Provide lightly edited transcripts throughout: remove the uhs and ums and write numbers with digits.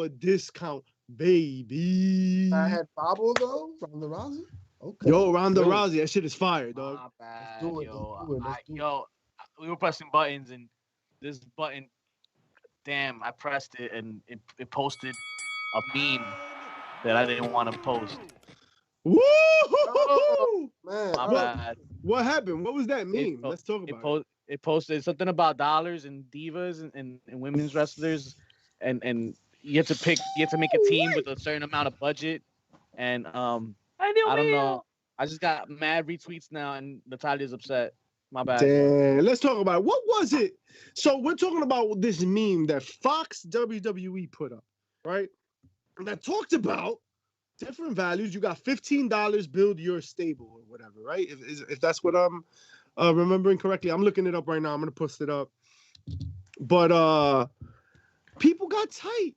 for a discount, baby. I had Bobble though, Ronda Rousey. Okay. Yo, Ronda Rousey, that shit is fire, dog. Not bad, do it, yo. let's do it. Yo, we were pressing buttons, and this button, damn, I pressed it, and it posted a meme that I didn't want to post. Woo! Man, My bad. What happened? What was that meme? Let's talk about it. It posted something about dollars and divas and women's wrestlers, and you have to make a team with a certain amount of budget, and I don't know. I just got mad retweets now, and Natalia's upset. My bad. Damn. Let's talk about it. What was it? So we're talking about this meme that Fox WWE put up, right? That talked about different values. You got $15, build your stable or whatever, right? If that's what I'm remembering correctly. I'm looking it up right now. I'm gonna post it up. But people got tight.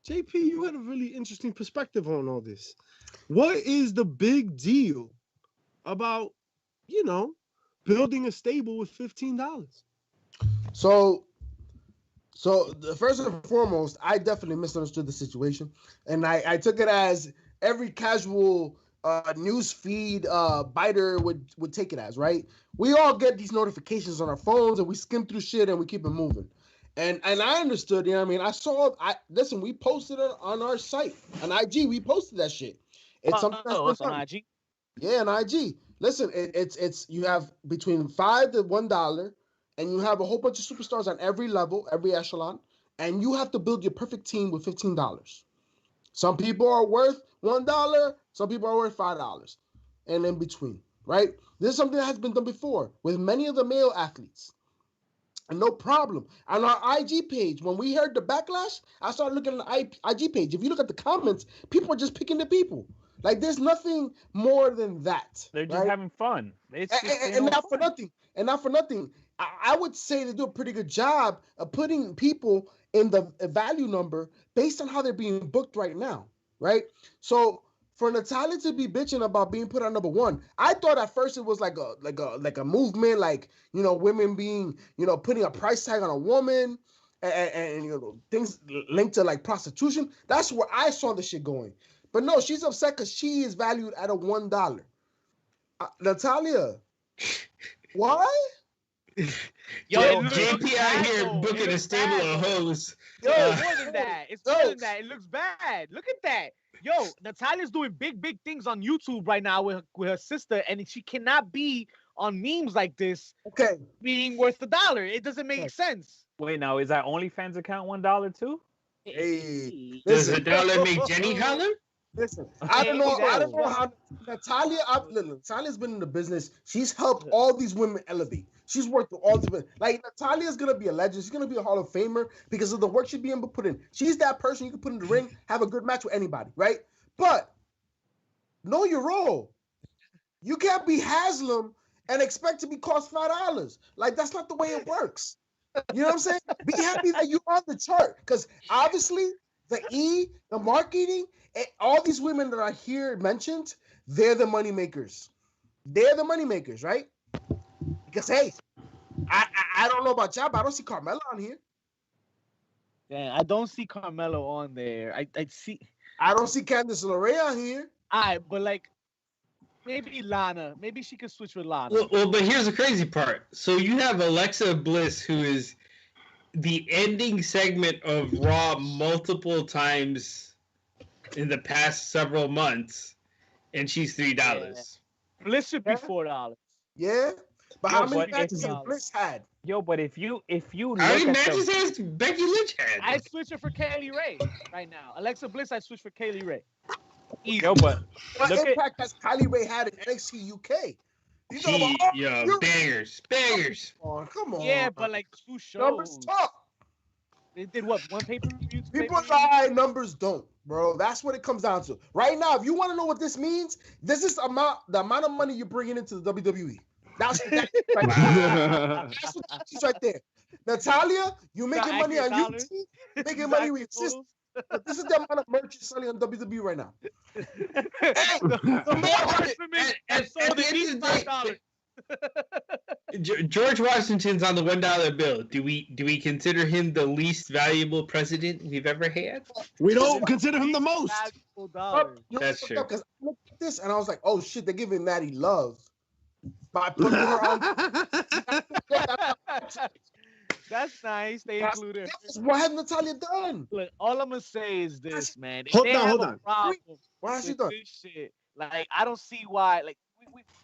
JP, you had a really interesting perspective on all this. What is the big deal about, building a stable with $15? So first and foremost, I definitely misunderstood the situation, and I took it as every casual news feed biter would take it as, right? We all get these notifications on our phones, and we skim through shit, and we keep it moving. And I understood, listen, we posted it on our site, on IG, we posted that shit. It's something that's on IG. Yeah, on IG. Listen, it's you have between $5 to $1, and you have a whole bunch of superstars on every level, every echelon, and you have to build your perfect team with $15. Some people are worth $1, some people are worth $5, and in between, right? This is something that has been done before with many of the male athletes. And no problem. On our IG page, when we heard the backlash, I started looking at the IG page. If you look at the comments, people are just picking the people. Like, there's nothing more than that. They're just having fun. And not for nothing. And not for nothing. I would say they do a pretty good job of putting people in the value number based on how they're being booked right now, right? So for Natalya to be bitching about being put on number one, I thought at first it was like a movement, like, women being, putting a price tag on a woman and things linked to like prostitution. That's where I saw the shit going. But no, she's upset because she is valued at a $1. Natalya, why? Yo, JP out here booking a stable of hoes. Yo, it's more than that. It's more than that. It looks bad. Look at that. Yo, Natalya's doing big things on YouTube right now with her sister, and she cannot be on memes like this. Okay, being worth $1. It doesn't make sense. Wait, now is that OnlyFans account $1 too? Hey, does $1 make Jenny holler? Listen, I don't know how Natalya's been in the business. She's helped all these women elevate. She's worked with all these women. Like, Natalya's gonna be a legend. She's gonna be a Hall of Famer because of the work she's being able to put in. She's that person you can put in the ring, have a good match with anybody, right? But know your role. You can't be Haslam and expect to be cost $5. Like, that's not the way it works. You know what I'm saying? Be happy that you're on the chart, because obviously the marketing, all these women that are here mentioned, they're the money makers. They're the money makers, right? Because hey, I don't know about y'all, but I don't see Carmella on here. Yeah, I don't see Carmelo on there. I don't see Candice LeRae on here. But like maybe Lana. Maybe she could switch with Lana. Well, but here's the crazy part. So you have Alexa Bliss, who is the ending segment of Raw multiple times in the past several months, and she's $3. Yeah. Bliss should be $4. Yeah, but how many matches has Bliss had? Yo, but if you look how many at matches has Becky Lynch had? I'd switch her for Kaylee Ray right now. Alexa Bliss, I'd switch for Kaylee Ray. Easy. Yo, but what impact has Kylie Ray had in NXT UK? Bangers. Oh, come on. Yeah, but like 2 shows. Numbers talk. They did what? 1 pay-per-view? People lie, numbers don't, bro. That's what it comes down to. Right now, if you want to know what this means, this is the amount of money you're bringing into the WWE. That's right there. That's what that is right there. Natalya, you making money on YouTube, making money with your sister. But this is the amount of merch you're selling on WWE right now. At the end of the day, George Washington's on the $1 bill. Do we consider him the least valuable president we've ever had? We don't consider him the most. That's true. Because I looked at this and I was like, oh shit, they're giving Maddie love by putting her on. That's nice. They included her. What have Natalia done? Look, all I'm gonna say is this, man. Hold They on, have hold a on. problem What has she with done? this shit. Like, I don't see why. Like,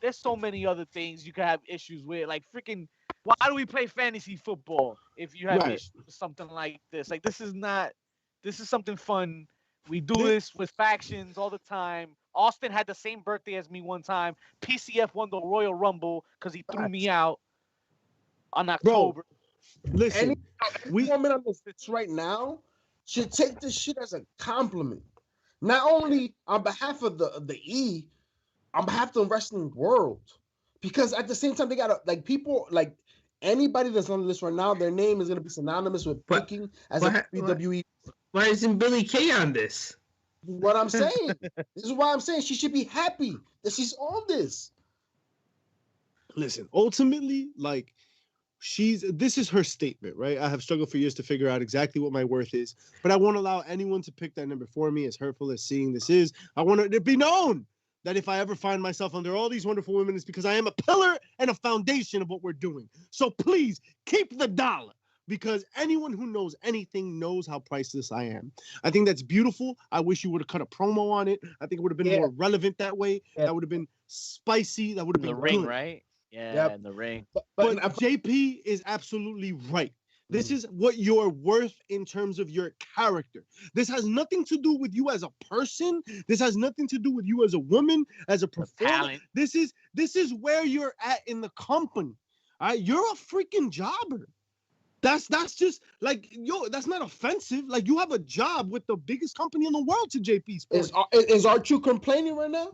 there's so many other things you could have issues with. Like, freaking, why do we play fantasy football if you have Right. issues with something like this? Like, this is something fun. We do this with factions all the time. Austin had the same birthday as me one time. PCF won the Royal Rumble because he threw me out on October. Listen, Any woman on this right now should take this shit as a compliment. Not only on behalf of the E, on behalf of the wrestling world. Because at the same time, they got like people like anybody that's on the list right now, their name is gonna be synonymous with picking as a WWE. Why isn't Billy Kay on this? What I'm saying. This is why I'm saying she should be happy that she's on this. listen, ultimately, like, this is her statement, right? I have struggled for years to figure out exactly what my worth is, but I won't allow anyone to pick that number for me. As hurtful as seeing this is, I want it to be known that if I ever find myself under all these wonderful women, it's because I am a pillar and a foundation of what we're doing. So please keep the dollar, because anyone who knows anything knows how priceless I am. I think that's beautiful. I wish you would have cut a promo on it. I think it would have been more relevant that way. That would have been spicy. That would have been the ring, good. right? Yeah, in the ring. But JP is absolutely right. This is what you're worth in terms of your character. This has nothing to do with you as a person. This has nothing to do with you as a woman, as a performer. This is where you're at in the company. All right, you're a freaking jobber. That's just like, yo, that's not offensive. Like, you have a job with the biggest company in the world, to JP Sports. Is R2 complaining right now?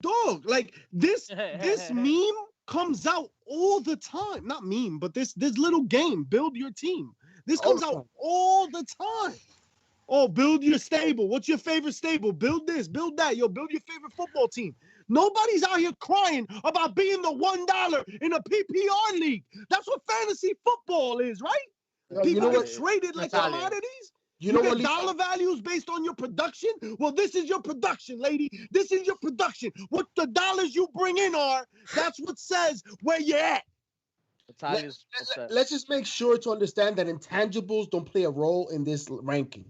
Dog, like this meme comes out all the time. Not meme, but this little game, build your team. This comes out all the time. Oh, build your stable. What's your favorite stable? Build this, build that. Yo, build your favorite football team. Nobody's out here crying about being the $1 in a PPR league. That's what fantasy football is, right? People get traded like commodities. You know get dollar values based on your production? Well, this is your production, lady. This is your production. What the dollars you bring in are, that's what says where you're at. Let's just make sure to understand that intangibles don't play a role in this ranking.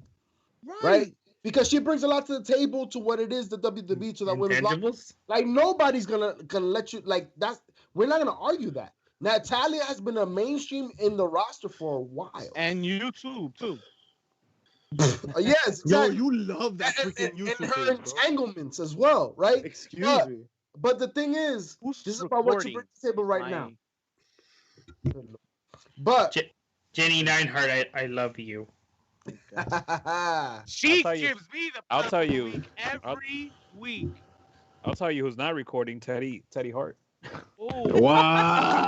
Right? Because she brings a lot to the table to what it is, the WWE, to that women's life. Like, nobody's gonna let you, like, we're not gonna argue that. Natalia has been a mainstream in the roster for a while. And YouTube too. Yes, exactly. Yo, you love that freaking YouTube and her page, entanglements as well, right? Excuse me. But the thing is, this is about what you bring to the table right now. But Jenny Neinhardt, I love you. She gives me the I'll tell you every week. I'll tell you who's not recording. Teddy Hart. Wow.